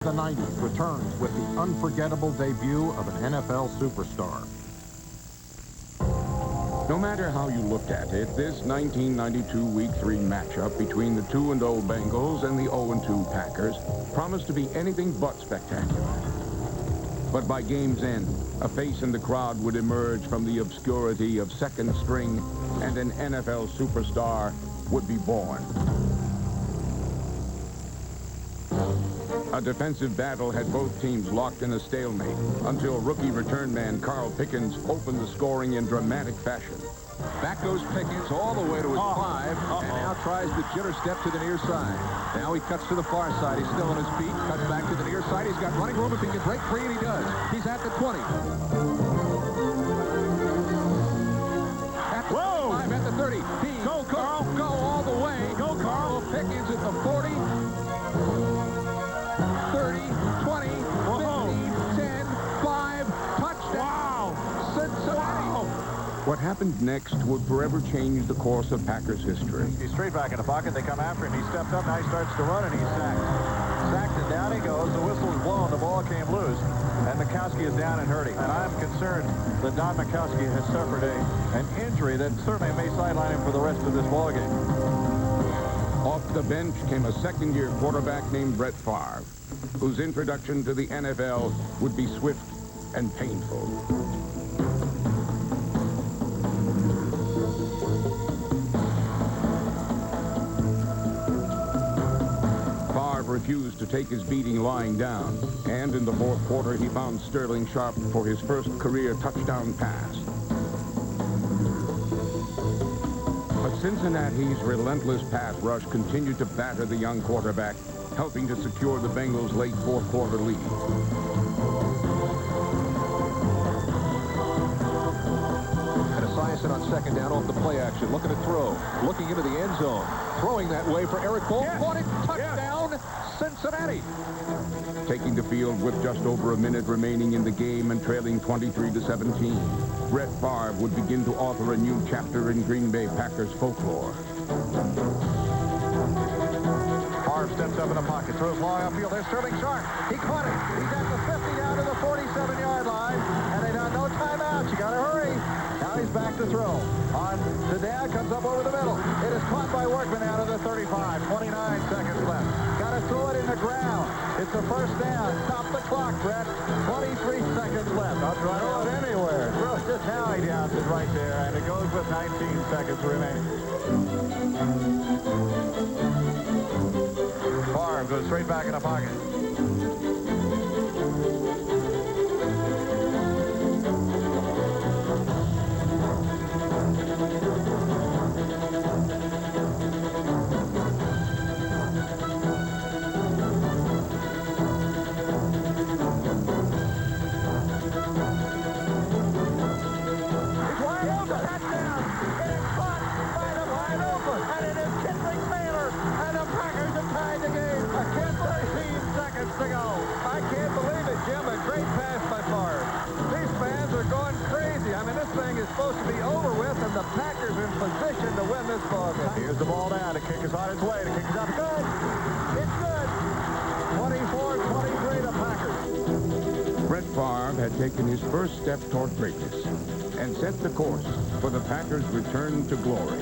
the 90s returns with the unforgettable debut of an NFL superstar. No matter how you looked at it, this 1992 Week 3 matchup between the 2-0 Bengals and the 0-2 Packers promised to be anything but spectacular. But by game's end, a face in the crowd would emerge from the obscurity of second string, and an NFL superstar would be born. A defensive battle had both teams locked in a stalemate until rookie return man Carl Pickens opened the scoring in dramatic fashion. Back goes Pickens all the way to his 5, and now tries the jitter step to the near side. Now he cuts to the far side. He's still on his feet, cuts back to the near side. He's got running room if he can break free, and he does. He's at the 20. At the 25, at the 30. He go, Carl. Go all the way. Go, Carl. Pickens at the 40. 30, 20, 15, 10, 5, touchdown. Wow. Cincinnati. Wow. What happened next would forever change the course of Packers history. He's straight back in the pocket. They come after him. He stepped up. Now he starts to run, and he's sacked. Sacked, and down he goes. The whistle is blown. The ball came loose, and Mikowski is down and hurting. And I'm concerned that Don Mikowski has suffered an injury that certainly may sideline him for the rest of this ballgame. Off the bench came a second-year quarterback named Brett Favre, whose introduction to the NFL would be swift and painful. Favre refused to take his beating lying down, and in the fourth quarter he found Sterling Sharp for his first career touchdown pass. But Cincinnati's relentless pass rush continued to batter the young quarterback, helping to secure the Bengals' late fourth quarter lead. And Esiason on second down off the play action, looking to throw, looking into the end zone, throwing that way for Eric Cole. Caught it, touchdown, Cincinnati. Taking the field with just over a minute remaining in the game and trailing 23-17, Brett Favre would begin to author a new chapter in Green Bay Packers folklore. Favre steps up in the pocket, throws long upfield. There's Sterling Sharp. He caught it. He's at the 50, down to the 47-yard line, and they don't no timeouts. You got to hurry. Now he's back to throw. On to down, comes up over the middle. It is caught by Workman out of the 35. 29 seconds left. Got to throw it in the ground. It's a first down. Stop the clock, Brett. 23 seconds left. I'll throw it anywhere. Throw it just now. He downs it right there, and it goes with 19 seconds remaining. Favre goes straight back in the pocket. Supposed to be over with, and the Packers are in position to win this ball game. Here's the ball down. The kick is on its way. The kick is up. Good. It's good. 24-23 the Packers. Brett Favre had taken his first step toward greatness and set the course for the Packers' return to glory.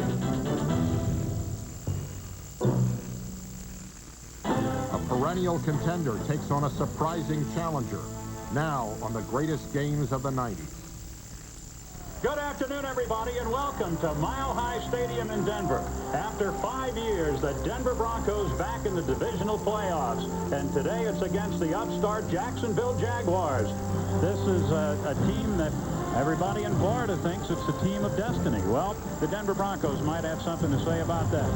A perennial contender takes on a surprising challenger, now on the greatest games of the 90s. Good afternoon, everybody, and welcome to Mile High Stadium in Denver. After 5 years, the Denver Broncos back in the divisional playoffs, and today it's against the upstart Jacksonville Jaguars. This is a team that everybody in Florida thinks it's the team of destiny. Well, the Denver Broncos might have something to say about that.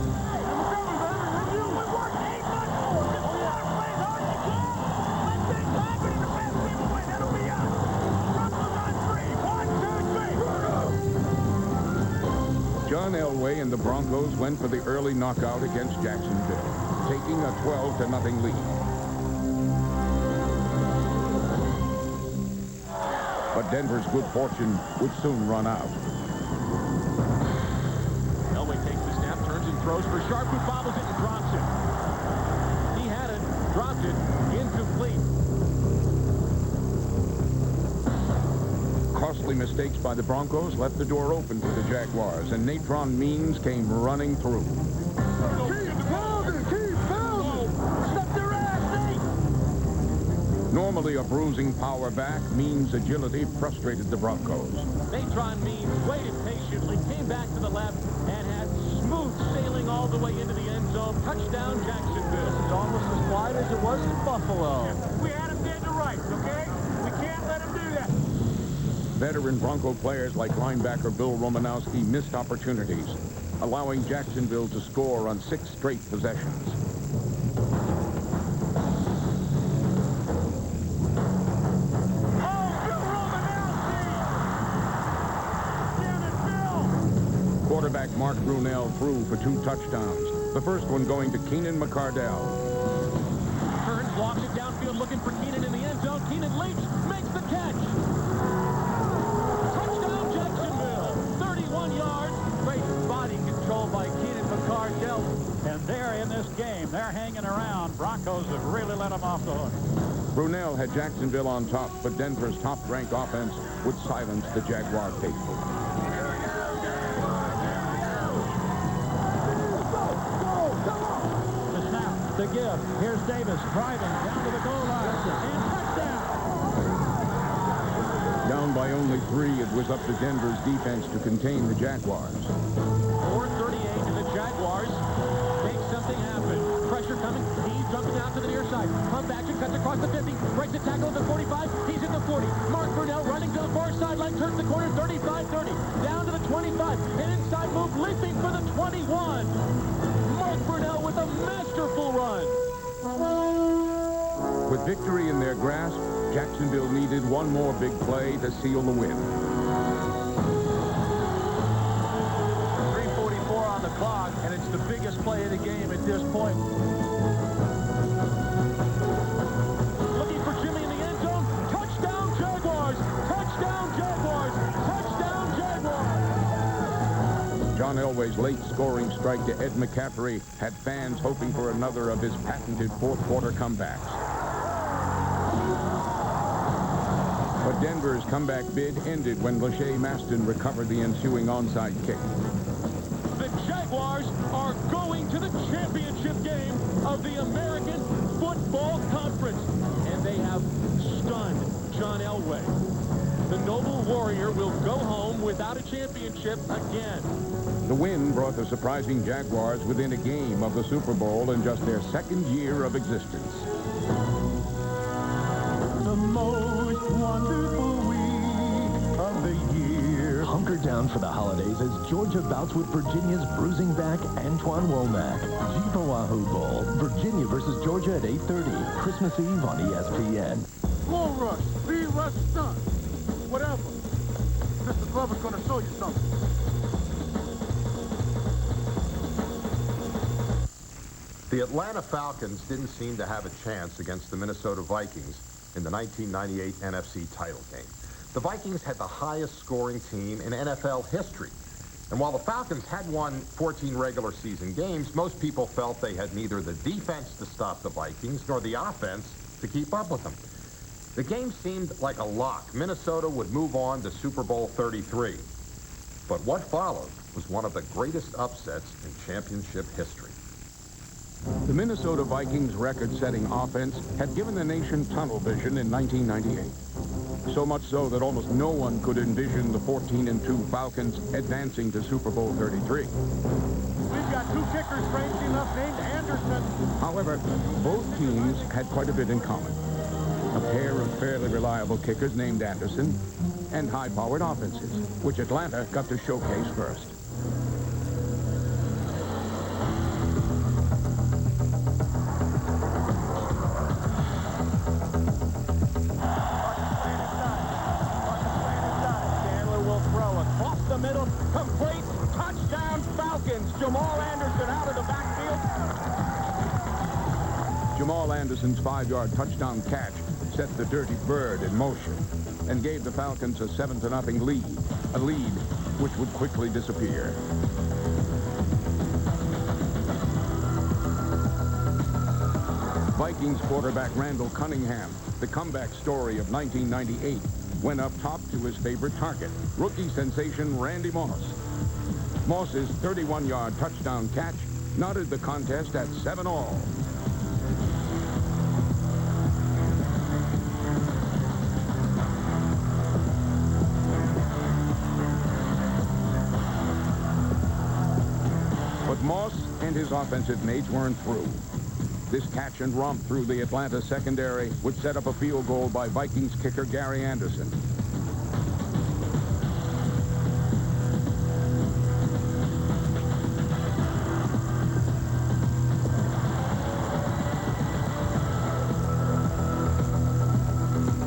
John Elway and the Broncos went for the early knockout against Jacksonville, taking a 12-0 lead. But Denver's good fortune would soon run out. Elway takes the snap, turns and throws for Sharp, who bobbles it and drops it. He had it, dropped it, incomplete. early mistakes by the Broncos left the door open for the Jaguars, and Natron Means came running through. Normally a bruising power back, Means' agility frustrated the Broncos. Natron Means waited patiently, came back to the left, and had smooth sailing all the way into the end zone. Touchdown, Jacksonville. This is almost as wide as it was in Buffalo. We had him dead to rights, okay? We can't let him do that. Veteran Bronco players like linebacker Bill Romanowski missed opportunities, allowing Jacksonville to score on 6 straight possessions. Quarterback Mark Brunell threw for 2 touchdowns, the first one going to Keenan McCardell. Turns, walks it downfield, looking for Keenan in the end zone. Keenan leaps, makes the catch. Touchdown, Jacksonville. 31 yards. Great body control by Keenan McCardell. And they're in this game. They're hanging around. Broncos have really let them off the hook. Brunell had Jacksonville on top, but Denver's top-ranked offense would silence the Jaguar faithful. The give. Here's Davis driving down to the goal line. And touchdown. Down by only 3, it was up to Denver's defense to contain the Jaguars. 4:38 to the Jaguars. Make something happen. Pressure coming. He's jumping out to the near side. Pump action, cuts across the 50. Breaks the tackle at the 45. He's at the 40. Mark Brunell running to the far sideline. Turns the corner. 35-30. Down to the 25. An inside move. Leaping for the 21. Mark Brunell with a masterful run. With victory in their grasp, Jacksonville needed one more big play to seal the win. 3:44 on the clock, and it's the biggest play of the game at this point. Looking for Jimmy in the end zone. Touchdown, Jaguars! Touchdown, Jaguars! Touchdown, Jaguars! John Elway's late scoring strike to Ed McCaffrey had fans hoping for another of his patented fourth-quarter comebacks. But Denver's comeback bid ended when Lachey Maston recovered the ensuing onside kick. The Jaguars are going to the championship game of the American Football Conference, and they have stunned John Elway. The noble warrior will go home without a championship again. The win brought the surprising Jaguars within a game of the Super Bowl in just their 2nd year of existence. The most wonderful week of the year. Hunker down for the holidays as Georgia bouts with Virginia's bruising back Antoine Womack. Jeep Oahu Bowl, Virginia versus Georgia at 8:30. Christmas Eve on ESPN. Bull rush, speed rush, stunt, whatever. Mr. Glover's going to show you something. The Atlanta Falcons didn't seem to have a chance against the Minnesota Vikings in the 1998 NFC title game. The Vikings had the highest scoring team in NFL history. And while the Falcons had won 14 regular season games, most people felt they had neither the defense to stop the Vikings nor the offense to keep up with them. The game seemed like a lock. Minnesota would move on to Super Bowl 33. But what followed was one of the greatest upsets in championship history. The Minnesota Vikings' record-setting offense had given the nation tunnel vision in 1998. So much so that almost no one could envision the 14-2 Falcons advancing to Super Bowl 33. We've got 2 kickers, strangely enough, named Anderson. However, both teams had quite a bit in common. A pair of fairly reliable kickers named Anderson and high-powered offenses, which Atlanta got to showcase first. Complete touchdown Falcons. Jamal Anderson out of the backfield. Jamal Anderson's 5-yard touchdown catch set the Dirty Bird in motion and gave the Falcons a 7-0 lead, a lead which would quickly disappear. Vikings quarterback Randall Cunningham, the comeback story of 1998, went up top to his favorite target, rookie sensation Randy Moss. Moss's 31-yard touchdown catch knotted the contest at 7-all. But Moss and his offensive mates weren't through. This catch and romp through the Atlanta secondary would set up a field goal by Vikings kicker Gary Anderson.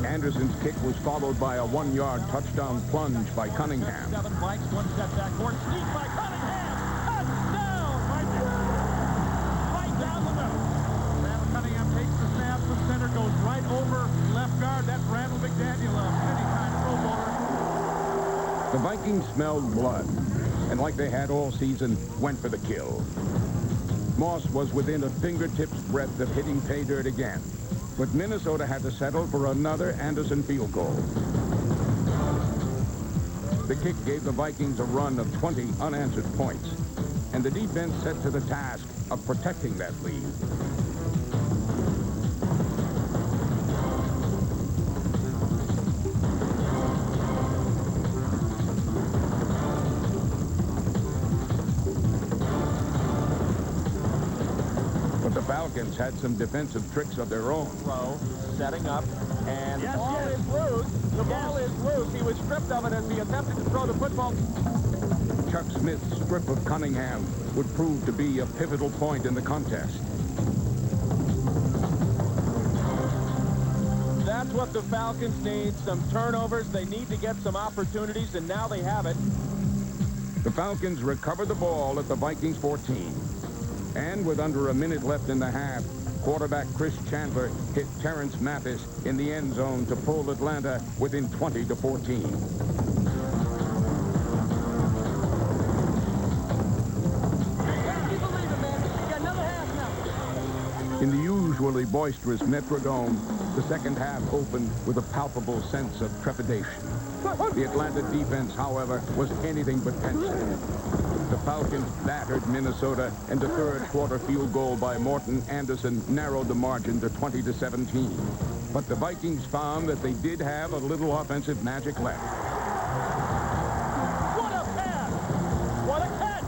Anderson's kick was followed by a 1-yard touchdown plunge by Cunningham. 7 bikes, 1 step backward, sneak by Cunningham. Touchdown! Right there. Right down the middle. Randall Cunningham takes the snap from center, goes right over left guard. That's Randall McDaniel, a many-time Pro Bowler. The Vikings smelled blood, and like they had all season, went for the kill. Moss was within a fingertip's breadth of hitting pay dirt again, but Minnesota had to settle for another Anderson field goal. The kick gave the Vikings a run of 20 unanswered points, and the defense set to the task of protecting that lead. But the Falcons had some defensive tricks of their own. Throw, setting up, and the ball is loose. The ball is loose. He was stripped of it as he attempted to throw the football. Chuck Smith's strip of Cunningham would prove to be a pivotal point in the contest. That's what the Falcons need, some turnovers. They need to get some opportunities, and now they have it. The Falcons recovered the ball at the Vikings 14. And with under a minute left in the half, quarterback Chris Chandler hit Terrence Mathis in the end zone to pull Atlanta within 20-14. In the usually boisterous Metrodome, the second half opened with a palpable sense of trepidation. The Atlanta defense, however, was anything but pensive. The Falcons battered Minnesota, and the third quarter field goal by Morton Anderson narrowed the margin to 20-17. But the Vikings found that they did have a little offensive magic left. What a pass! What a catch!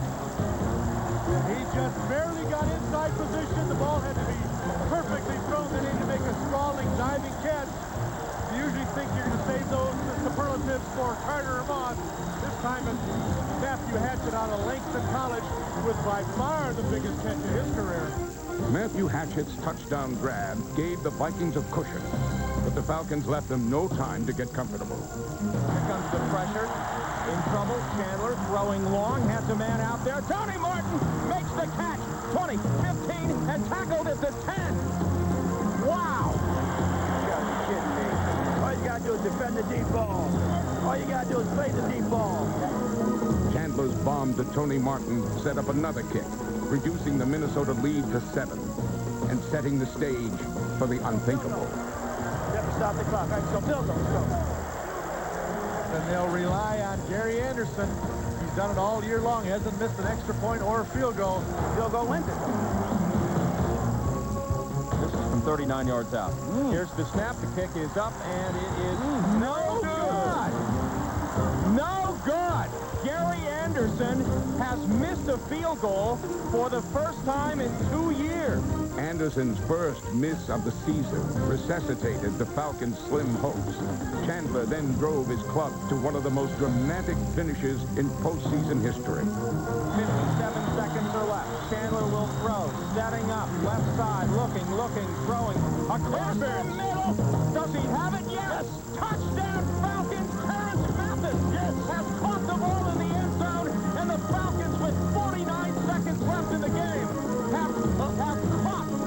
He just barely got inside position. The ball had to be perfectly thrown. They need to make a sprawling, diving catch. You usually think you're going to save those superlatives for Carter or Moss. This time it's Matthew Hatchett out of Langston College with by far the biggest catch of his career. Matthew Hatchett's touchdown grab gave the Vikings a cushion, but the Falcons left them no time to get comfortable. Here comes the pressure. In trouble, Chandler throwing long, has a man out there. Tony Martin makes the catch. 20, 15, and tackled at the 10. Wow! You gotta be kidding me. All you gotta do is defend the deep ball. All you gotta do is play the deep ball. Chandler's bomb to Tony Martin set up another kick, reducing the Minnesota lead to 7 and setting the stage for the unthinkable. You have to stop the clock. All right, so Bill, let's go. And they'll rely on Gary Anderson. He's done it all year long. He hasn't missed an extra point or a field goal. Field goal wins it. This is from 39 yards out. Here's the snap. The kick is up, and it is no good. No good. Gary Anderson has missed a field goal for the first time in 2 years. Anderson's first miss of the season resuscitated the Falcons' slim hopes. Chandler then drove his club to one of the most dramatic finishes in postseason history. 57 seconds are left. Chandler will throw, setting up, left side, looking, throwing. Across the middle. Does he have it? Yes! Touchdown Falcons! Terrence Mathis has caught the ball in the end zone, and the Falcons, with 49 seconds left in the game, have caught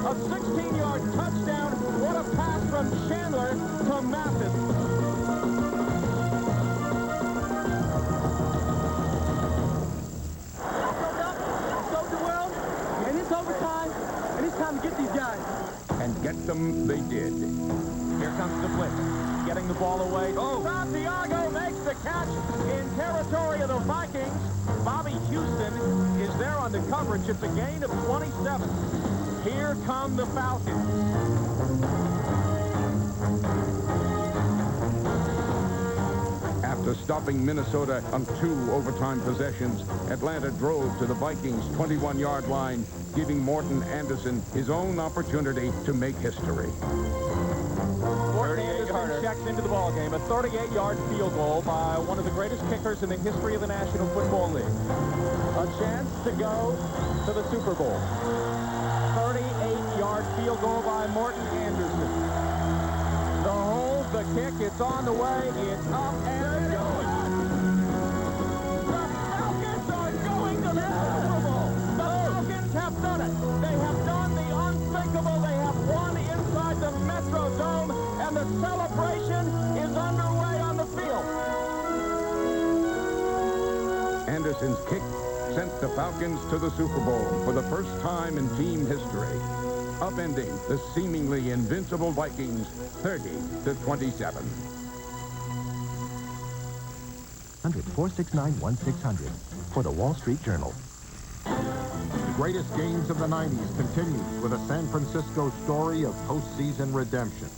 a 16-yard touchdown. What a pass from Chandler to Mathis. And it's overtime, and it's time to get these guys. And get them they did. Here comes the blitz. Getting the ball away. Santiago makes the catch in territory of the Vikings. Bobby Houston is there on the coverage. It's a gain of 27. Here come the Falcons. After stopping Minnesota on 2 overtime possessions, Atlanta drove to the Vikings' 21-yard line, giving Morton Anderson his own opportunity to make history. Morton Anderson checks into the ballgame. A 38-yard field goal by one of the greatest kickers in the history of the National Football League. A chance to go to the Super Bowl. 38-yard field goal by Morton Anderson. The hold, the kick, it's on the way, it's up and going. The Falcons are going to the Super Bowl. The Falcons have done it. They have done the unthinkable. They have won inside the Metrodome, and the celebration is underway on the field. Anderson's kick sent the Falcons to the Super Bowl for the first time in team history, upending the seemingly invincible Vikings 30-27. 469-1600 for the Wall Street Journal. The greatest games of the 90s continues with a San Francisco story of postseason redemption.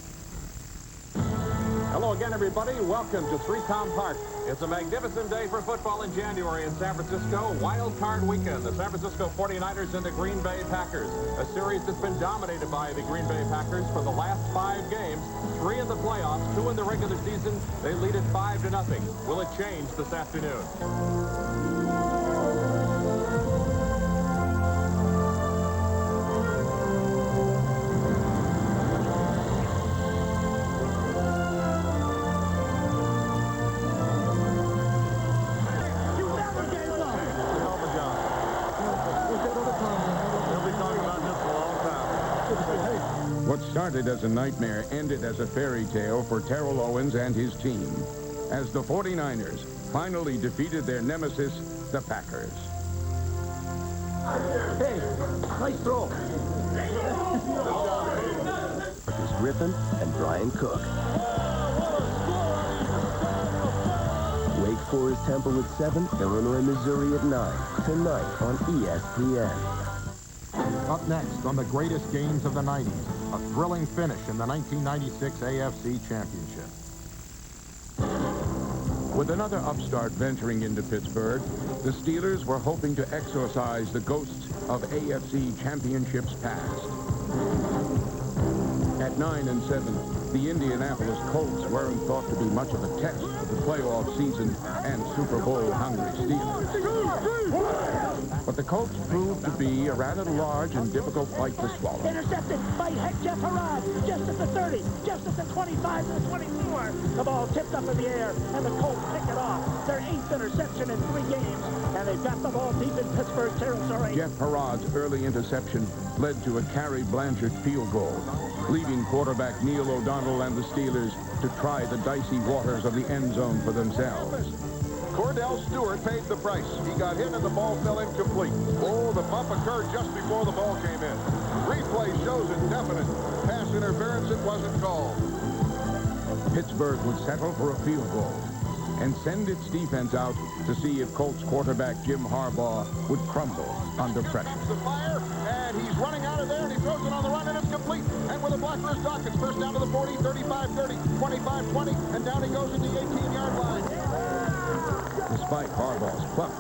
Hello again, everybody. Welcome to 3Com Park. It's a magnificent day for football in January in San Francisco. Wild card weekend. The San Francisco 49ers and the Green Bay Packers. A series that's been dominated by the Green Bay Packers for the last 5 games. 3 in the playoffs, 2 in the regular season. They lead it 5-0. Will it change this afternoon? What started as a nightmare ended as a fairy tale for Terrell Owens and his team, as the 49ers finally defeated their nemesis, the Packers. Hey, nice throw. Marcus Griffin and Brian Cook. Wake Forest Temple at 7, Illinois, Missouri at 9. Tonight on ESPN. Up next on the greatest games of the 90s, a thrilling finish in the 1996 AFC Championship. With another upstart venturing into Pittsburgh, the Steelers were hoping to exorcise the ghosts of AFC Championships past. At 9-7, the Indianapolis Colts weren't thought to be much of a test for the playoff season and Super Bowl-hungry Steelers. But the Colts proved to be a rather large and difficult fight to swallow. Intercepted by Jeff Harrod, just at the 30, just at the 25 to the 24. The ball tipped up in the air, and the Colts pick it off. Their 8th interception in 3 games, and they've got the ball deep in Pittsburgh territory. Jeff Harrod's early interception led to a Carrie Blanchard field goal, leaving quarterback Neil O'Donnell and the Steelers to try the dicey waters of the end zone for themselves. Cordell Stewart paid the price. He got hit and the ball fell incomplete. Oh, the bump occurred just before the ball came in. Replay shows indefinite. Pass interference, it wasn't called. Pittsburgh would settle for a field goal and send its defense out to see if Colts quarterback Jim Harbaugh would crumble under pressure. The fire, and he's running out of there, and he throws it on the run, and it's complete. And with a block for his dock, it's first down to the 40, 35-30, 25-20, and down he goes at the 18-yard line. Despite Harbaugh's pluck,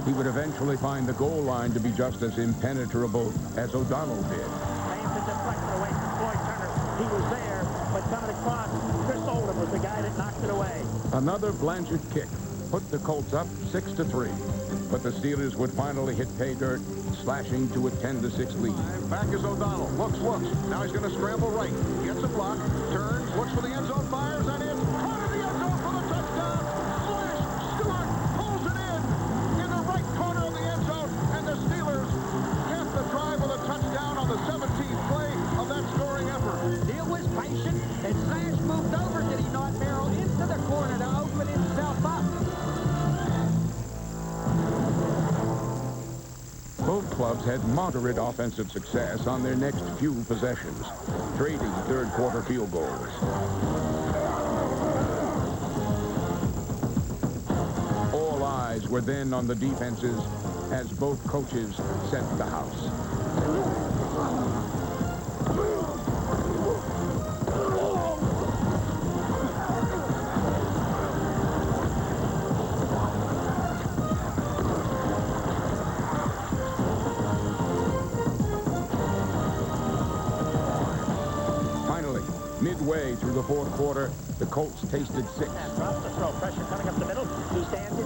he would eventually find the goal line to be just as impenetrable as O'Donnell did. Hanson deflected away from Floyd Turner. He was there, but coming across, Chris Oldham was the guy that knocked it away. Another Blanchard kick put the Colts up 6-3, but the Steelers would finally hit pay dirt, slashing to a 10-6 lead. Back is O'Donnell. Looks. Now he's going to scramble right. Gets a block, turns, looks for the end zone, fires, and it's caught in the end zone for the touchdown. Stewart pulls it in the right corner of the end zone, and the Steelers cap the drive with a touchdown on the 17th play of that scoring effort. Neil was patient, and Slash moved over, did he not, Merrill, into the corner to open himself up. Both clubs had moderate offensive success on their next few possessions, trading third-quarter field goals. were then on the defenses as both coaches set the house. Midway through the fourth quarter, the Colts tasted 6. Drops the throw. Pressure coming up the middle. He stands in.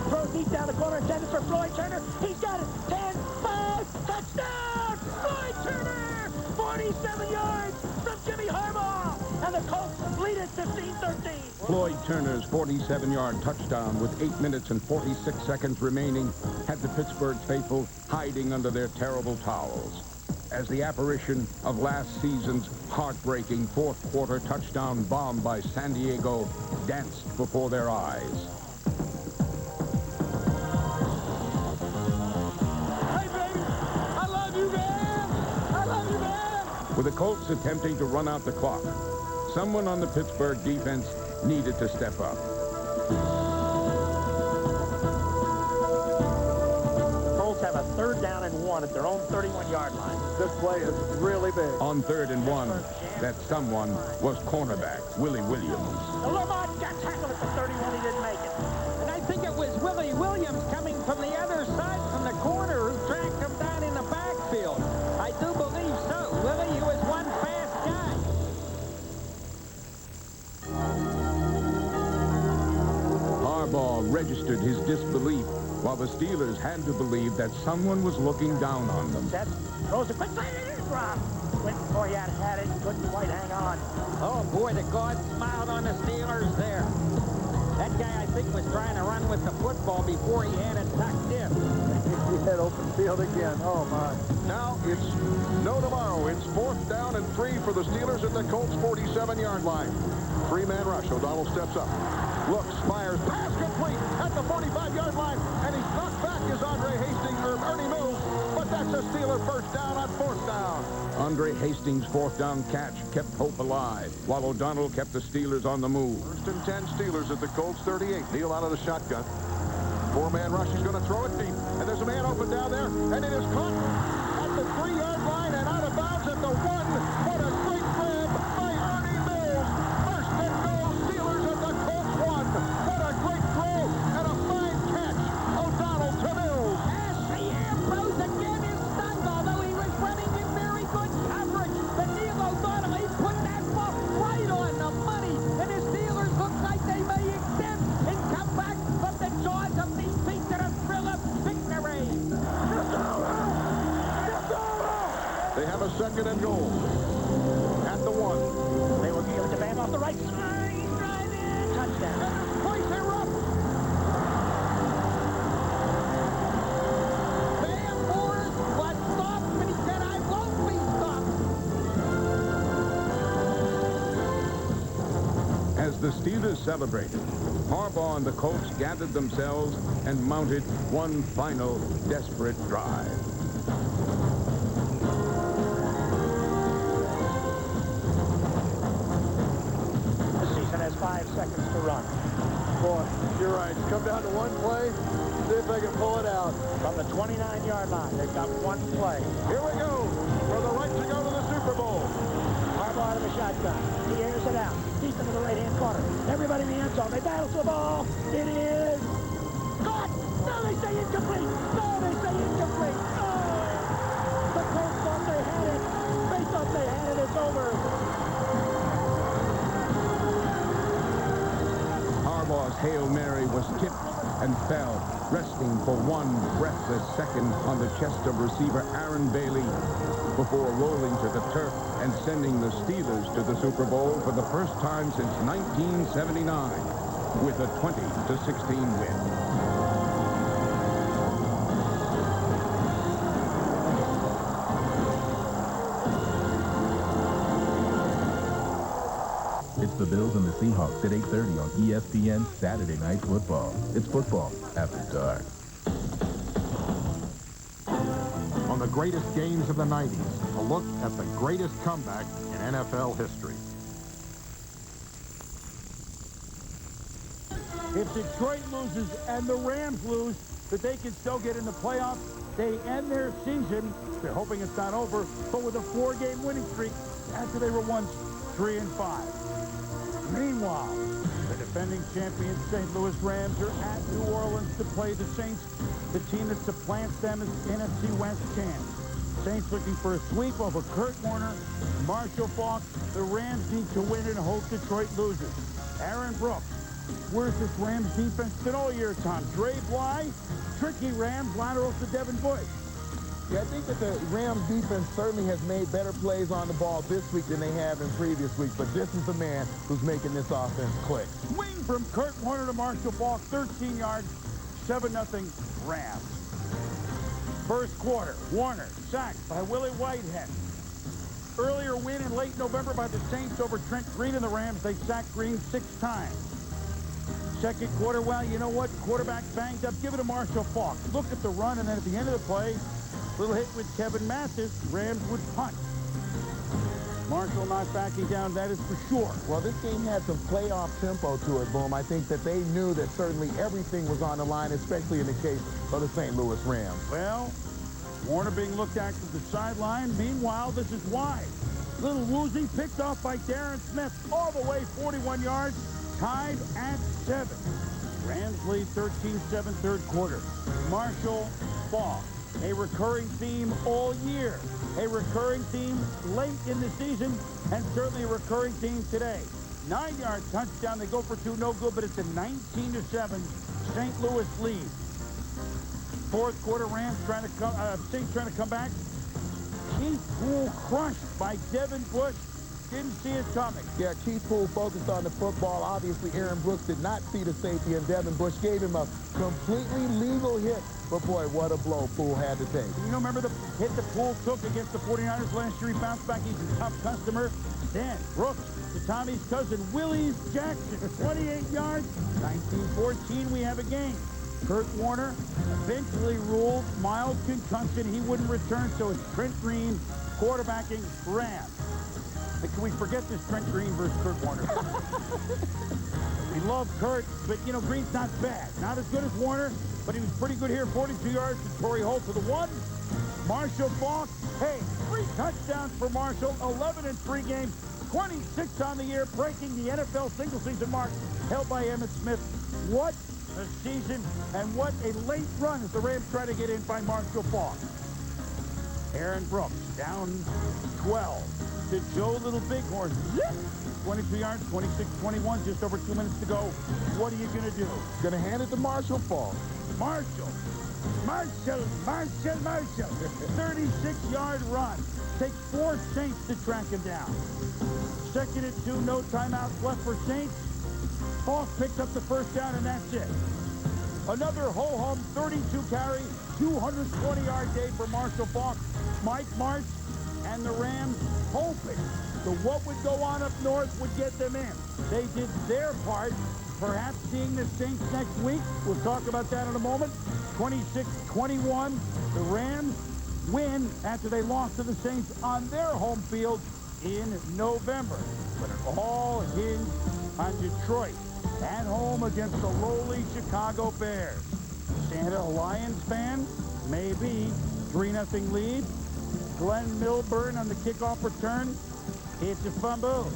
Throws deep down the corner. Intended for Floyd Turner. He's got it. 10, 5, touchdown! Floyd Turner! 47 yards from Jimmy Harbaugh. And the Colts lead it 15-13. Floyd Turner's 47-yard touchdown with 8 minutes and 46 seconds remaining had the Pittsburgh faithful hiding under their terrible towels as the apparition of last season's heartbreaking fourth-quarter touchdown bomb by San Diego danced before their eyes. Hey, baby! I love you, man! I love you, man! With the Colts attempting to run out the clock, someone on the Pittsburgh defense needed to step up. Colts have a 3rd down and 1 at their own 31-yard line. This play is really big. On 3rd and 1, that someone was cornerback Willie Williams. Lamont got tackled at the 31. He didn't make it. And I think it was Willie Williams coming from the other side from the corner who tracked him down in the backfield. I do believe so. Willie, he was one fast guy. Harbaugh registered his disbelief while the Steelers had to believe that someone was looking down on them. Sets, throws a quick play, drop. Went before he had it, couldn't quite hang on. Oh, boy, the God smiled on the Steelers there. That guy, I think, was trying to run with the football before he had it tucked in. He had open field again. Oh, my. Now it's no tomorrow. It's 4th down and 3 for the Steelers at the Colts' 47-yard line. 3-man rush. O'Donnell steps up. Looks, fires, pass complete at the 45-yard line, and he's knocked back is Ernie Mills, but that's a Steeler first down on 4th down. Andre Hastings' 4th down catch kept hope alive, while O'Donnell kept the Steelers on the move. 1st and 10 Steelers at the Colts 38. Neal out of the shotgun. 4-man rush. He's going to throw it deep, and there's a man open down there, and it is caught at the 3-yard line and out of bounds at the 1. What a great grab by Ernie Mills. 1st and goal. Steelers at the Colts 1. What a great throw and a fine catch. O'Donnell to Mills. As the air rose again is stunned, although he was running in very good coverage. But Neil O'Donnell, he put that ball right on the money, and the Steelers look like they may extend and come back from the jaws of defeat to the thrill of victory. They have a 2nd and goal at the 1. They will give it to Van off the right side. He's driving. Touchdown. Boys are up. Van Moores was stopped, but he said, I won't be stopped. As the Steelers celebrated, Harbaugh and the Colts gathered themselves and mounted one final desperate drive. The season has 5 seconds to run. Boy, you're right. Come down to one play, see if they can pull it out. From the 29-yard line, they've got one play. Here we go for the right to go to the Super Bowl. Harbaugh out of the shotgun. He airs it out. Deep into the right-hand corner. Everybody in the end zone. They battle for the ball. It is caught. No, they say incomplete. No, they say incomplete. No. The Colts thought they had it. They thought they had it. It's over. Harbaugh's Hail Mary was tipped and fell, resting for one breathless second on the chest of receiver Aaron Bailey before rolling to the turf and sending the Steelers to the Super Bowl for the first time since 1979 with a 20-16 win. It's the Bills and the Seahawks at 8:30 on ESPN Saturday Night Football. It's football after dark. On the greatest games of the 90s, a look at the greatest comeback in NFL history. If Detroit loses and the Rams lose, that they can still get in the playoffs. They end their season, they're hoping it's not over, but with a 4-game winning streak after they were once 3-5. Meanwhile, the defending champions St. Louis Rams are at New Orleans to play the Saints, the team that supplants them as NFC West champs. Saints looking for a sweep over Kurt Warner, Marshall Faulk. The Rams need to win and hope Detroit loses. Aaron Brooks. Where's this Rams defense been all year, Tom? Dre Bly, tricky Rams, laterals to Devin Bush. Yeah, I think that the Rams defense certainly has made better plays on the ball this week than they have in previous weeks, but this is the man who's making this offense click. Swing from Kurt Warner to Marshall Faulk, 13 yards, 7-0 Rams. First quarter, Warner sacked by Willie Whitehead. Earlier win in late November by the Saints over Trent Green and the Rams. They sacked Green 6 times. Second quarter, well, you know what? Quarterback banged up. Give it to Marshall Faulk. Look at the run, and then at the end of the play, little hit with Kevin Mathis. Rams would punt. Marshall not backing down, that is for sure. Well, this game had some playoff tempo to it, Boom. I think that they knew that certainly everything was on the line, especially in the case of the St. Louis Rams. Well, Warner being looked at from the sideline. Meanwhile, this is wide. Little woozy picked off by Darren Smith all the way 41 yards. Tied at 7. Rams lead 13-7 third quarter. Marshall Faulk, a recurring theme all year. A recurring theme late in the season, and certainly a recurring theme today. 9-yard touchdown. They go for 2, no good, but it's a 19-7 St. Louis lead. Fourth quarter, Rams trying to come. Saints trying to come back. Keith Poole crushed by Devin Bush. Didn't see it coming. Yeah, Keith Poole focused on the football. Obviously, Aaron Brooks did not see the safety, and Devin Bush gave him a completely legal hit. But, boy, what a blow Poole had to take. You remember the hit that Poole took against the 49ers last year? He bounced back. He's a tough customer. Then Brooks to Tommy's cousin, Willie Jackson, 28 yards. 19-14, we have a game. Kurt Warner eventually ruled mild concussion. He wouldn't return, so it's Trent Green quarterbacking Rams. And can we forget this Trent Green versus Kurt Warner? We love Kurt, but, you know, Green's not bad. Not as good as Warner, but he was pretty good here. 42 yards to Torrey Holt for the 1. Marshall Faulk, hey, 3 touchdowns for Marshall. 11 in 3 games. 26 on the year, breaking the NFL single-season mark held by Emmitt Smith. What a season, and what a late run as the Rams try to get in by Marshall Faulk. Aaron Brooks down 12 to Joe Little Bighorn. Zip! 22 yards, 26-21, just over 2 minutes to go. What are you going to do? Going to hand it to Marshall Faulk. Marshall. 36-yard run. Takes 4 Saints to track him down. 2nd and 2, no timeouts left for Saints. Faulk picks up the first down, and that's it. Another ho-hum 32-carry, 220-yard day for Marshall Faulk. Mike Martz and the Rams hoping that what would go on up north would get them in. They did their part, perhaps seeing the Saints next week. We'll talk about that in a moment. 26-21, the Rams win after they lost to the Saints on their home field in November. But it all hinged on Detroit at home against the lowly Chicago Bears. Santa a Lions fan? Maybe. 3-0 lead. Glenn Milburn on the kickoff return. It's a fumble.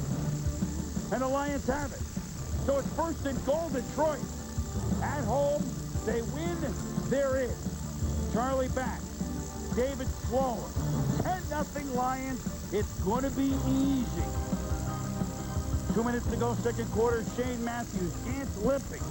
And the Lions have it. So it's 1st and goal, Detroit. At home, they win. They're in. Charlie back. David Sloan. 10-0 Lions. It's going to be easy. 2 minutes to go, 2nd quarter. Shane Matthews, ants limping.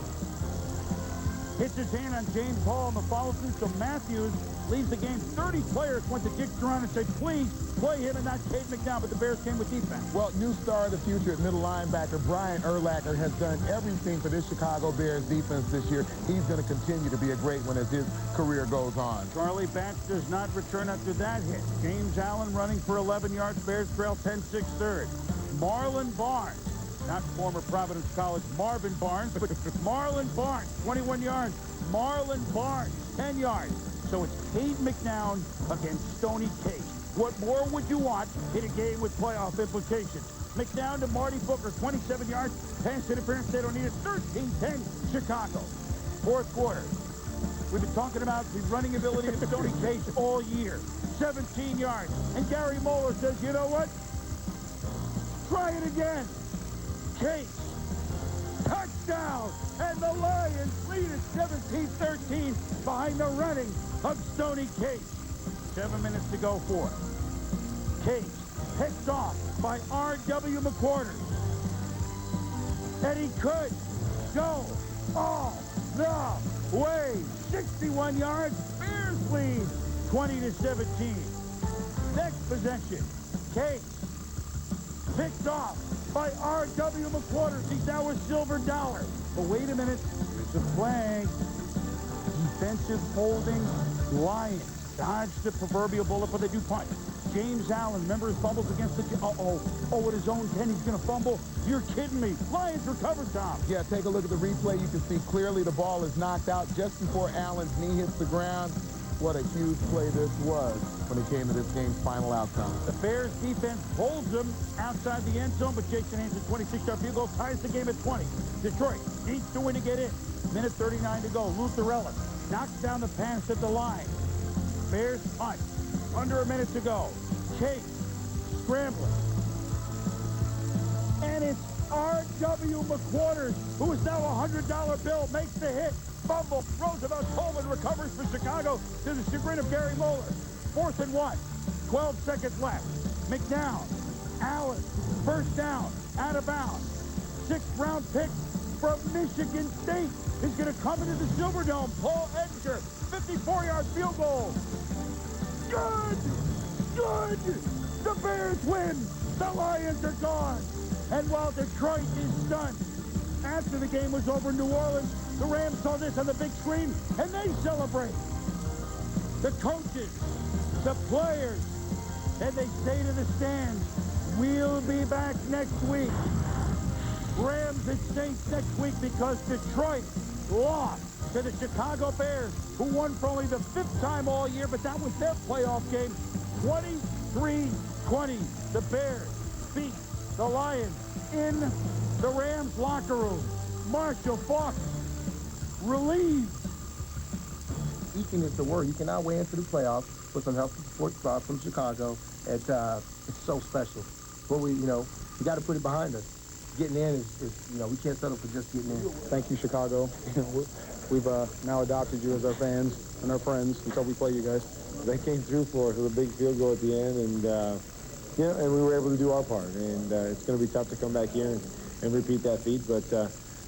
Hits his hand on James Hall on the follow-through, so Matthews leaves the game. 30 players went to Dick Duran and said, please play him and not Cade McDowell, but the Bears came with defense. Well, new star of the future at middle linebacker, Brian Urlacher, has done everything for this Chicago Bears defense this year. He's going to continue to be a great one as his career goes on. Charlie Batch does not return after that hit. James Allen running for 11 yards. Bears trail 10-6 third. Marlon Barnes. Not former Providence College Marvin Barnes, but Marlon Barnes, 21 yards. Marlon Barnes, 10 yards. So it's Cade McNown against Stoney Case. What more would you want in a game with playoff implications? McNown to Marty Booker, 27 yards. Pass interference, they don't need it. 13-10, Chicago. Fourth quarter. We've been talking about the running ability of Stoney Case all year. 17 yards. And Gary Moeller says, you know what? Try it again. Case. Touchdown. And the Lions lead at 17-13 behind the running of Stoney Case. 7 minutes to go for it. Case picked off by R.W. McQuarters. And he could go all the way. 61 yards. Bears lead 20-17. Next possession. Case picked off by R.W. McQuarters. He's now a silver dollar. But wait a minute. There's a flag. Defensive holding. Lions dodge the proverbial bullet, but they do punt. James Allen, remember his fumbles against the... Oh, at his own 10, he's going to fumble? You're kidding me. Lions recover, Tom. Yeah, take a look at the replay. You can see clearly the ball is knocked out just before Allen's knee hits the ground. What a huge play this was when it came to this game's final outcome. The Bears defense holds them outside the end zone, but Jason Haynes' 26-yard field goal ties the game at 20. Detroit needs to win to get in. Minute 39 to go. Luther Ellis knocks down the pass at the line. Bears punt. Under a minute to go. Chase scrambling. And it's R.W. McQuarters, who is now a $100 bill, makes the hit. Fumble. Roosevelt Coleman recovers for Chicago to the chagrin of Gary Moeller. 4th and 1. 12 seconds left. McNown. Allen. First down. Out of bounds. 6th round pick from Michigan State is going to come into the Silverdome. Paul Edgar. 54-yard field goal. Good! Good! The Bears win! The Lions are gone! And while Detroit is stunned, after the game was over in New Orleans, the Rams saw this on the big screen, and they celebrate. The coaches, the players, and they say to the stands, we'll be back next week. Rams and Saints next week because Detroit lost to the Chicago Bears, who won for only the 5th time all year, but that was their playoff game. 23-20. The Bears beat the Lions in the Rams locker room. Marshall Faulk relieved. Eking is the word. You cannot weigh into the playoffs with some help and support from Chicago. It's so special. But we got to put it behind us. Getting in is we can't settle for just getting in. Thank you, Chicago. We've now adopted you as our fans and our friends until we play you guys. They came through for us with a big field goal at the end, and and we were able to do our part. And it's going to be tough to come back here and repeat that feat, but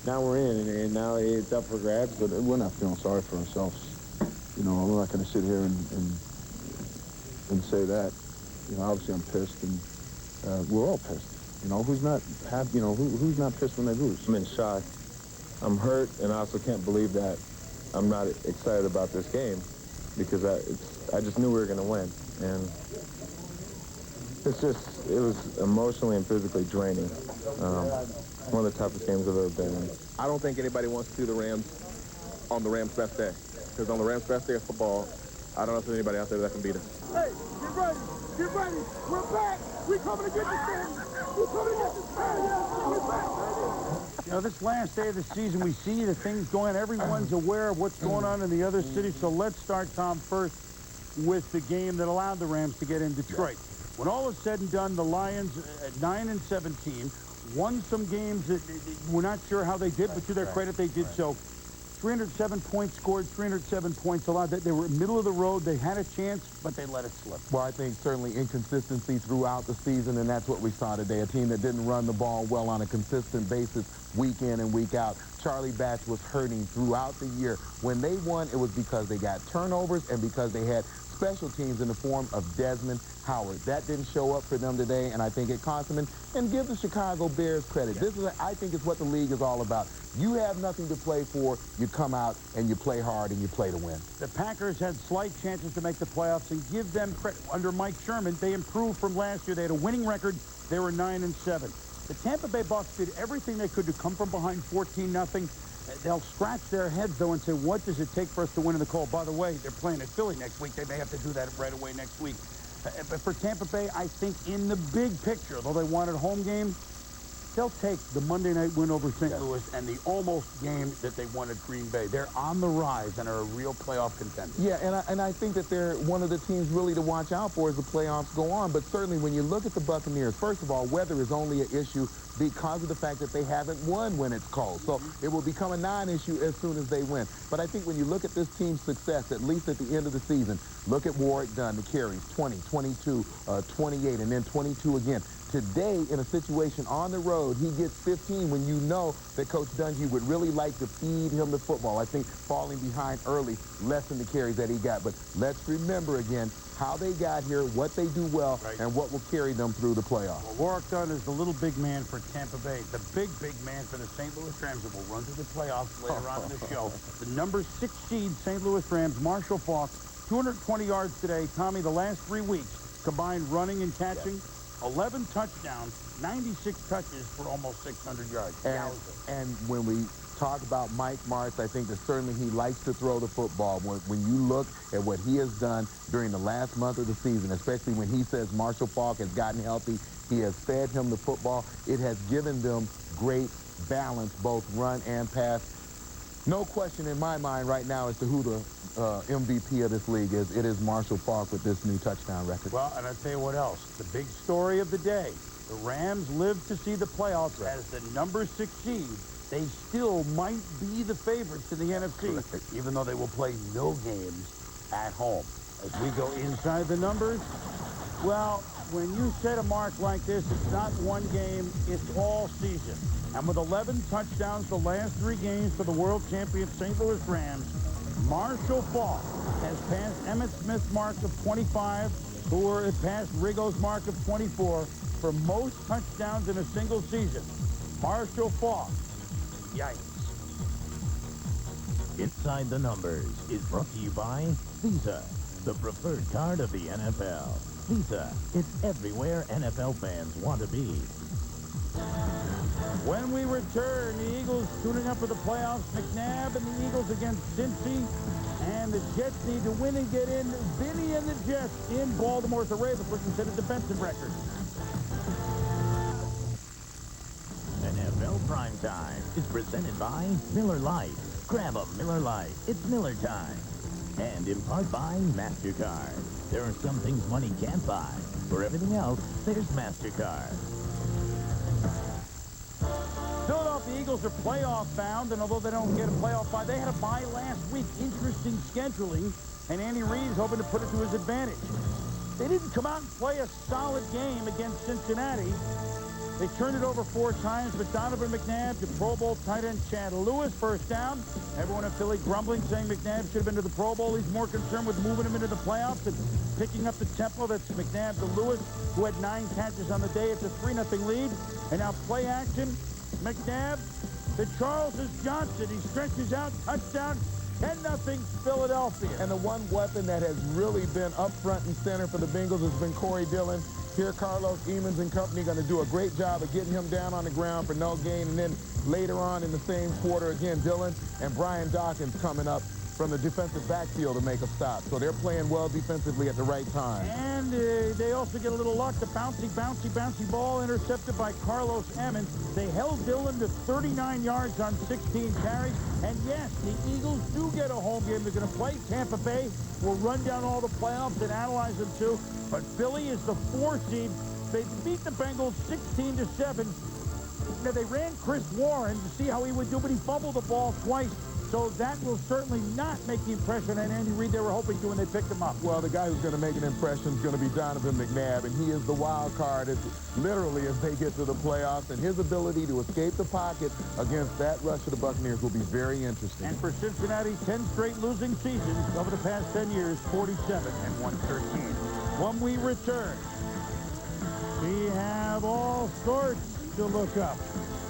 now we're in, and now it's up for grabs. But we're not feeling sorry for ourselves. We're not going to sit here and say that. Obviously I'm pissed, and we're all pissed. Who's not happy? Who's not pissed when they lose? I'm in shock. I'm hurt, and I also can't believe that I'm not excited about this game because I just knew we were going to win, and it was emotionally and physically draining. One of the toughest games I've ever been in. I don't think anybody wants to do the Rams on the Rams' best day, because on the Rams' best day of football, I don't know if there's anybody out there that can beat us. Hey, get ready, get ready. We're back. We're coming to get this thing. We're coming to get this thing. We're back, baby. This last day of the season, we see the things going. Everyone's aware of what's going on in the other cities. So let's start, Tom, first with the game that allowed the Rams to get in Detroit. When all is said and done, the Lions at 9-17 won some games that we're not sure how they did, but to their credit, they did so. 307 points scored, 307 points allowed. They were middle of the road. They had a chance, but they let it slip. Well, I think certainly inconsistency throughout the season, and that's what we saw today. A team that didn't run the ball well on a consistent basis week in and week out. Charlie Batch was hurting throughout the year. When they won, it was because they got turnovers and because they had special teams in the form of Desmond Howard. That didn't show up for them today, and I think it cost them. And give the Chicago Bears credit. This is, I think, is what the league is all about. You have nothing to play for. You come out and you play hard and you play to win. The Packers had slight chances to make the playoffs, and give them credit. Under Mike Sherman, they improved from last year. They had a winning record. They were 9-7. The Tampa Bay Bucs did everything they could to come from behind 14-0. They'll scratch their heads, though, and say, what does it take for us to win in the cold? By the way, they're playing at Philly next week. They may have to do that right away next week. But for Tampa Bay, I think in the big picture, though they wanted home game, they'll take the Monday night win over St. Louis and the almost game that they won at Green Bay. They're on the rise and are a real playoff contender. Yeah, and I think that they're one of the teams really to watch out for as the playoffs go on. But certainly when you look at the Buccaneers, first of all, weather is only an issue because of the fact that they haven't won when it's cold. So it will become a non-issue as soon as they win. But I think when you look at this team's success, at least at the end of the season, look at Warwick Dunn, the carries, 20, 22, 28, and then 22 again. Today, in a situation on the road, he gets 15 when you know that Coach Dungy would really like to feed him the football. I think falling behind early lessened the carries that he got. But let's remember again how they got here, what they do well, and what will carry them through the playoffs. Well, Warwick Dunn is the little big man for Tampa Bay. The big man for the St. Louis Rams that will run to the playoffs later on in the show. The number 6 seed St. Louis Rams, Marshall Faulk, 220 yards today. Tommy, the last 3 weeks, combined running and catching, 11 touchdowns, 96 touches for almost 600 yards. And when we talk about Mike Martz, I think that certainly he likes to throw the football. When you look at what he has done during the last month of the season, especially when he says Marshall Faulk has gotten healthy, he has fed him the football. It has given them great balance, both run and pass. No question in my mind right now as to who the MVP of this league is. It is Marshall Faulk with this new touchdown record. Well, and I'll tell you what else. The big story of the day, the Rams live to see the playoffs as the number 6 seed. They still might be the favorites in the NFC, even though they will play no games at home. As we go inside the numbers, well, when you set a mark like this, it's not one game, it's all season. And with 11 touchdowns the last 3 games for the world champion St. Louis Rams, Marshall Faulk has passed Emmitt Smith's mark of 25, who had passed Rigo's mark of 24 for most touchdowns in a single season. Marshall Faulk. Yikes. Inside the Numbers is brought to you by Visa, the preferred card of the NFL. Visa, it's everywhere NFL fans want to be. When we return, the Eagles tuning up for the playoffs. McNabb and the Eagles against Cincy. And the Jets need to win and get in. Vinny and the Jets in Baltimore. The Ravens looking to set a defensive record. NFL Primetime is presented by Miller Lite. Grab a Miller Lite. It's Miller time. And in part by MasterCard. There are some things money can't buy. For everything else, there's MasterCard. Philadelphia Eagles are playoff bound, and although they don't get a playoff bye, they had a bye last week. Interesting scheduling, and Andy Reid is hoping to put it to his advantage. They didn't come out and play a solid game against Cincinnati. They turned it over 4 times, but Donovan McNabb to Pro Bowl tight end Chad Lewis, first down. Everyone in Philly grumbling, saying McNabb should have been to the Pro Bowl. He's more concerned with moving him into the playoffs and picking up the tempo. That's McNabb to Lewis, who had 9 catches on the day. It's a 3-0 lead. And now play action. McNabb to Charles Johnson. He stretches out, touchdown, 10-0 Philadelphia. And the one weapon that has really been up front and center for the Bengals has been Corey Dillon. Here, Carlos Emmons and company going to do a great job of getting him down on the ground for no gain. And then later on in the same quarter, again, Dillon and Brian Dawkins coming up from the defensive backfield to make a stop. So they're playing well defensively at the right time. And they also get a little luck. The bouncy ball intercepted by Carlos Emmons. They held Dillon to 39 yards on 16 carries. And yes, the Eagles do get a home game. They're going to play Tampa Bay. We'll run down all the playoffs and analyze them too. But Philly is the 4 seed. They beat the Bengals 16-7. Now, they ran Chris Warren to see how he would do, but he fumbled the ball twice. So that will certainly not make the impression on Andy Reid they were hoping to when they picked him up. Well, the guy who's going to make an impression is going to be Donovan McNabb, and he is the wild card literally as they get to the playoffs. And his ability to escape the pocket against that rush of the Buccaneers will be very interesting. And for Cincinnati, 10 straight losing seasons over the past 10 years, 47 and 113. When we return, we have all sorts to look up.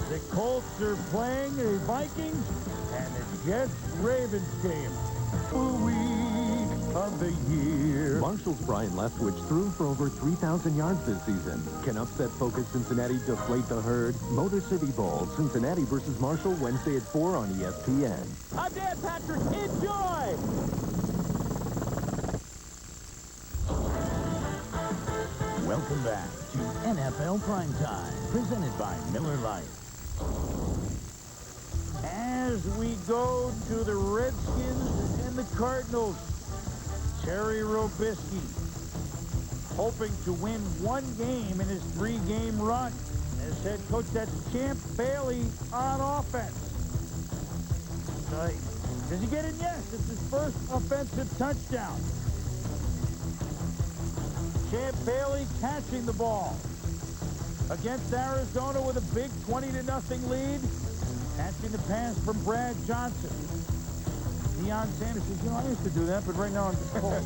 The Colts are playing the Vikings, and the Jets-Ravens game. Week of the year. Marshall's Brian Leftwich threw for over 3,000 yards this season. Can upset-focused Cincinnati deflate the herd? Motor City Bowl, Cincinnati versus Marshall, Wednesday at 4 on ESPN. I'm Dan Patrick. Enjoy! Welcome back to NFL Primetime, presented by Miller Lite. As we go to the Redskins and the Cardinals, Terry Robisky hoping to win one game in his 3-game run. As head coach, that's Champ Bailey on offense. Does he get in? Yes, it's his first offensive touchdown. Champ Bailey catching the ball against Arizona with a big 20-0 lead. Catching the pass from Brad Johnson. Deion Sanders says, you know, I used to do that, but right now I'm just cold.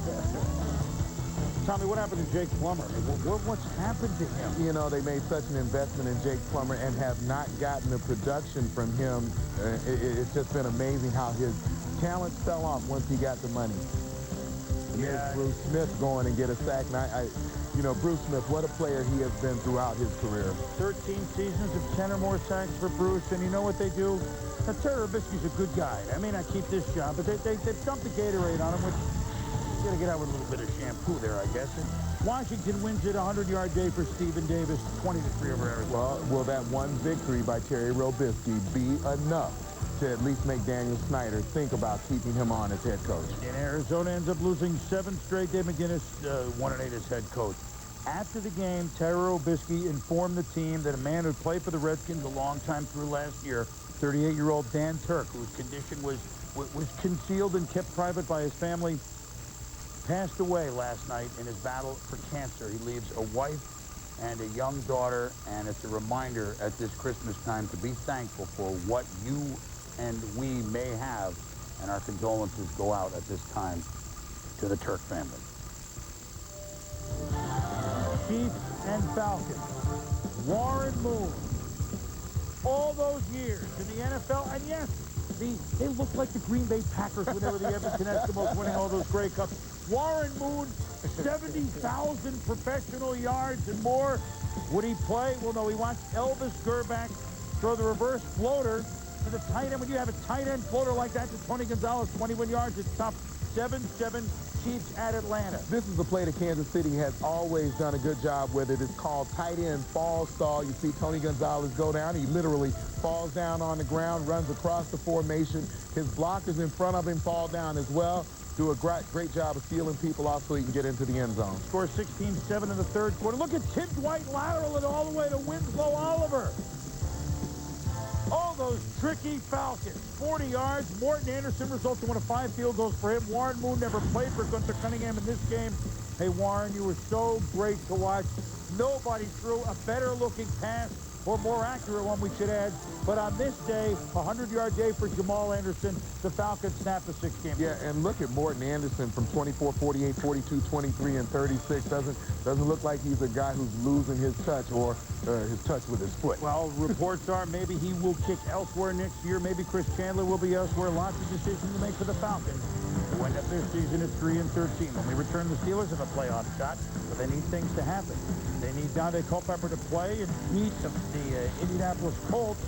Tommy, what happened to Jake Plummer? What's happened to him? You know, they made such an investment in Jake Plummer and have not gotten the production from him. It's just been amazing how his talent fell off once he got the money. And there's Bruce Smith going and get a sack. And you know, Bruce Smith, what a player he has been throughout his career. 13 seasons of 10 or more sacks for Bruce, and you know what they do? Now, Terry Robisky's a good guy. I may not keep this job, but they dumped the Gatorade on him, which you got to get out with a little bit of shampoo there, I guess. And Washington wins it, 100-yard day for Stephen Davis, 20-3 over Arizona. Well, will that one victory by Terry Robisky be enough to at least make Daniel Snyder think about keeping him on as head coach? And Arizona ends up losing 7 straight. Dave McGinnis, 1-8 as head coach. After the game, Terry Robisky informed the team that a man who played for the Redskins a long time through last year, 38-year-old Dan Turk, whose condition was concealed and kept private by his family, passed away last night in his battle for cancer. He leaves a wife and a young daughter, and it's a reminder at this Christmas time to be thankful for what you and we may have, and our condolences go out at this time to the Turk family. Chiefs and Falcons. Warren Moon. All those years in the NFL, and yes, they look like the Green Bay Packers whenever the Edmonton Eskimos winning all those Grey Cups. Warren Moon, 70,000 professional yards and more. Would he play? Well, no, he watched Elvis Gerbach throw the reverse floater to the tight end. When you have a tight end floater like that to Tony Gonzalez, 21 yards, it's tough. 7-7 Chiefs at Atlanta. This is the play that Kansas City has always done a good job with. It is called tight end fall stall. You see Tony Gonzalez go down. He literally falls down on the ground, runs across the formation. His blockers in front of him fall down as well. Do a great job of sealing people off so he can get into the end zone. Score 16-7 in the third quarter. Look at Tim Dwight lateral it all the way to Winslow Oliver. Oh, those tricky Falcons. 40 yards. Morton Anderson results in one of 5 field goals for him. Warren Moon never played for Gunther Cunningham in this game. Hey, Warren, you were so great to watch. Nobody threw a better-looking pass, or more accurate one, we should add. But on this day, a 100-yard day for Jamal Anderson, the Falcons snap the 6-game. Yeah, and look at Morton Anderson from 24, 48, 42, 23, and 36. Doesn't look like he's a guy who's losing his touch or his touch with his foot. Well, reports are maybe he will kick elsewhere next year. Maybe Chris Chandler will be elsewhere. Lots of decisions to make for the Falcons, who end up their season at 3-13. When we return, the Steelers have a playoff shot, but they need things to happen. They need Dante Culpepper to play and beat the Indianapolis Colts,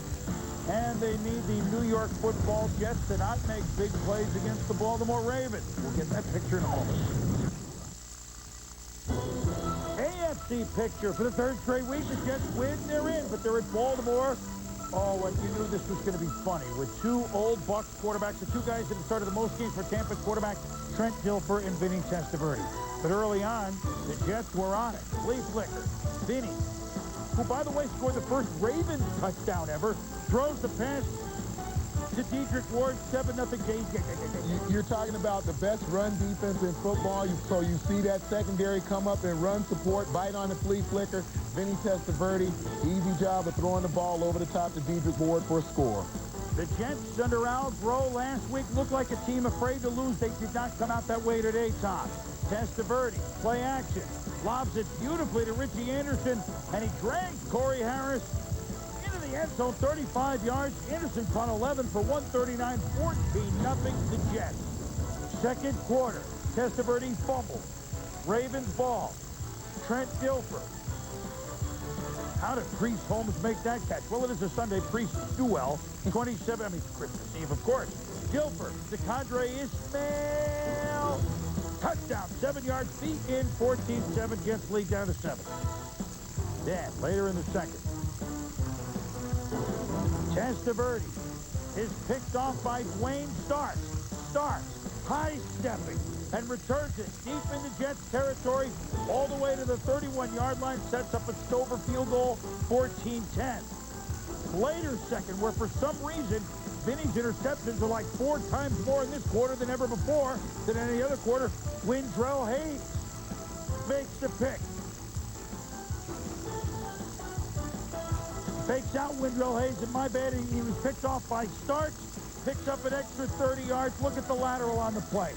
and they need the New York Football Jets to not make big plays against the Baltimore Ravens. We'll get that picture in a moment. AFC picture for the 3rd straight week. The Jets win, they're in, but they're at Baltimore. Oh, and you knew this was going to be funny. With 2 old Bucs quarterbacks, the 2 guys that have started the most games for Tampa, quarterback Trent Dilfer and Vinny Testaverde. But early on, the Jets were on it. Lee Flicker, Vinny, who, by the way, scored the first Ravens touchdown ever, throws the pass to Dedrick Ward, 7-0 game. You're talking about the best run defense in football. So you see that secondary come up and run support, bite on the flea flicker. Vinny Testaverde, easy job of throwing the ball over the top to Dedrick Ward for a score. The Jets under Al Groh last week looked like a team afraid to lose. They did not come out that way today, Tom. Testaverde, play action, lobs it beautifully to Richie Anderson, and he drags Corey Harris into the end zone, 35 yards. Anderson caught 11 for 139, 14-0 the Jets. Second quarter, Testaverde fumbles. Ravens ball. Trent Dilfer. How did Priest Holmes make that catch? Well, it is a Sunday Priest duel. 27, Christmas Eve, of course. Dilfer to Condre Ismail. Touchdown, 7 yards, feet in, 14-7, Jets lead down to 7. Then, later in the second, Testaverde is picked off by Dwayne Starks. Starks, high-stepping, and returns it deep into Jets territory, all the way to the 31-yard line, sets up a Stover field goal, 14-10. Later second, where for some reason, Vinny's interceptions are like 4 times more in this quarter than ever before than any other quarter. Windrell Hayes makes the pick. Fakes out Windrell Hayes, and my bad, he was picked off by Starks. Picks up an extra 30 yards. Look at the lateral on the play.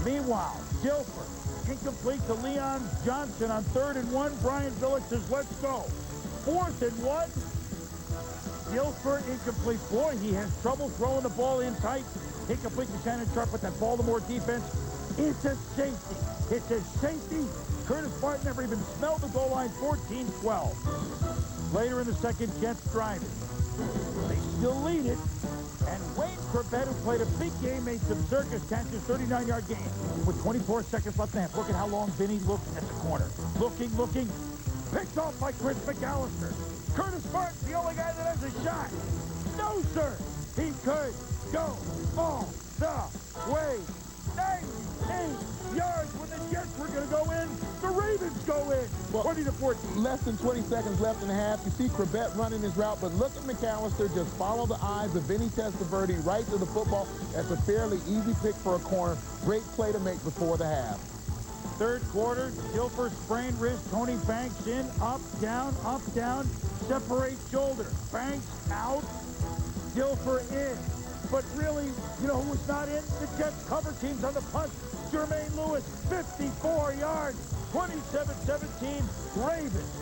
Meanwhile, Guilford, incomplete to Leon Johnson on 3rd and 1. Brian Billick says, let's go. 4th and 1. Guilford incomplete. Boy, he has trouble throwing the ball in tight. Incomplete to Shannon Sharp with that Baltimore defense. It's a safety. It's a safety. Curtis Martin never even smelled the goal line. 14-12. Later in the second, Jets driving. They still lead it. And Wayne Corbett, who played a big game, made some circus catches, 39-yard gain with 24 seconds left in the half. Look at how long Vinny looked at the corner. Looking. Picked off by Chris McAllister. Curtis Martin's the only guy that has a shot. No, sir. He could go all the way. 98 yards when the Jets were going to go in. The Ravens go in. 20-14. Less than 20 seconds left in the half. You see Corbett running his route, but look at McAllister. Just follow the eyes of Vinny Testaverde right to the football. That's a fairly easy pick for a corner. Great play to make before the half. Third quarter, Guilford sprained wrist. Tony Banks in, up, down, separate shoulder. Banks out, Guilford in. But really, you know who was not in? The Jets cover teams on the punt. Jermaine Lewis, 54 yards, 27-17, Ravens.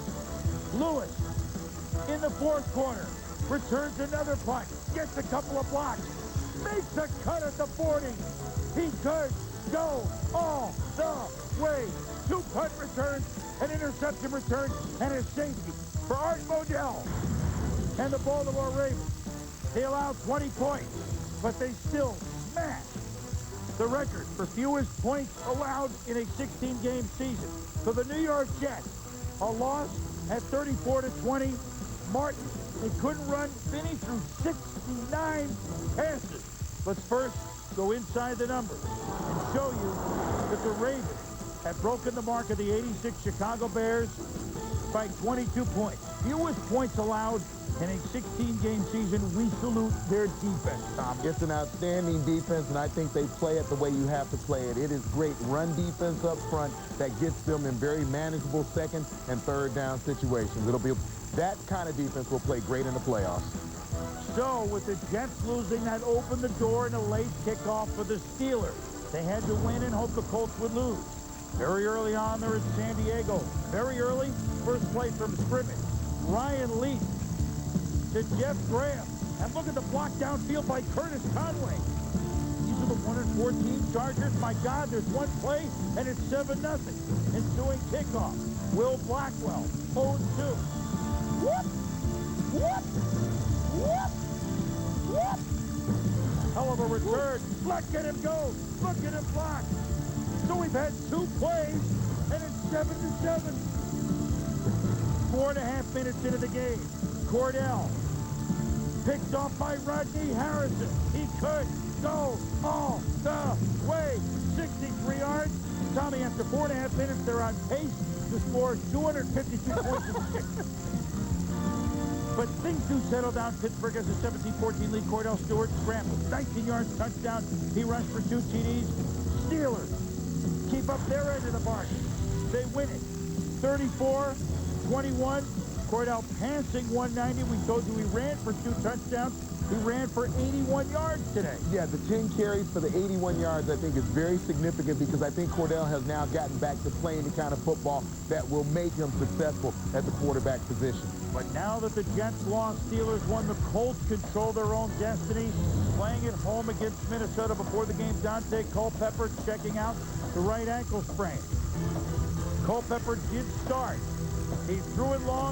Lewis, in the fourth quarter, returns another punt, gets a couple of blocks, makes a cut at the 40. He could go all the way. 2 punt returns, an interception return, and a safety for Art Modell and the Baltimore Ravens. They allowed 20 points, but they still smashed the record for fewest points allowed in a 16-game season. For the New York Jets, a loss at 34-20. Martin, they couldn't run Vinny through 69 passes. Let's first go inside the numbers and show you that the Ravens have broken the mark of the 86 Chicago Bears by 22 points. Fewest points allowed in a 16-game season. We salute their defense, Tom. It's an outstanding defense, and I think they play it the way you have to play it. It is great run defense up front that gets them in very manageable second and third down situations. It'll be that kind of defense will play great in the playoffs. So, with the Jets losing, that opened the door in a late kickoff for the Steelers. They had to win and hope the Colts would lose. Very early on, they're in San Diego. Very early, first play from scrimmage. Ryan Leaf to Jeff Graham. And look at the block downfield by Curtis Conway. These are the 1-14 Chargers. My God, there's one play, and it's 7-0. Ensuing kickoff. Will Blackwell, 0-2. Whoop! Whoop! Whoop! Whoop! Hell of a return. Look at him go. Look at him block. So we've had 2 plays, and it's 7-7. 4.5 minutes into the game. Cordell picked off by Rodney Harrison. He could go all the way. 63 yards. Tommy, after 4.5 minutes, they're on pace to score 252 points in the sixth. But things do settle down. Pittsburgh has a 17-14 lead. Cordell Stewart scrambles. 19 yards, touchdown. He rushed for 2 TDs. Steelers keep up their end of the bargain. They win it. 34-21. Cordell passing 190. We told you he ran for 2 touchdowns. He ran for 81 yards today. Yeah, the 10 carries for the 81 yards I think is very significant because I think Cordell has now gotten back to playing the kind of football that will make him successful at the quarterback position. But now that the Jets lost, Steelers won, the Colts control their own destiny. Playing at home against Minnesota before the game, Dante Culpepper checking out the right ankle sprain. Culpepper did start. He threw it long.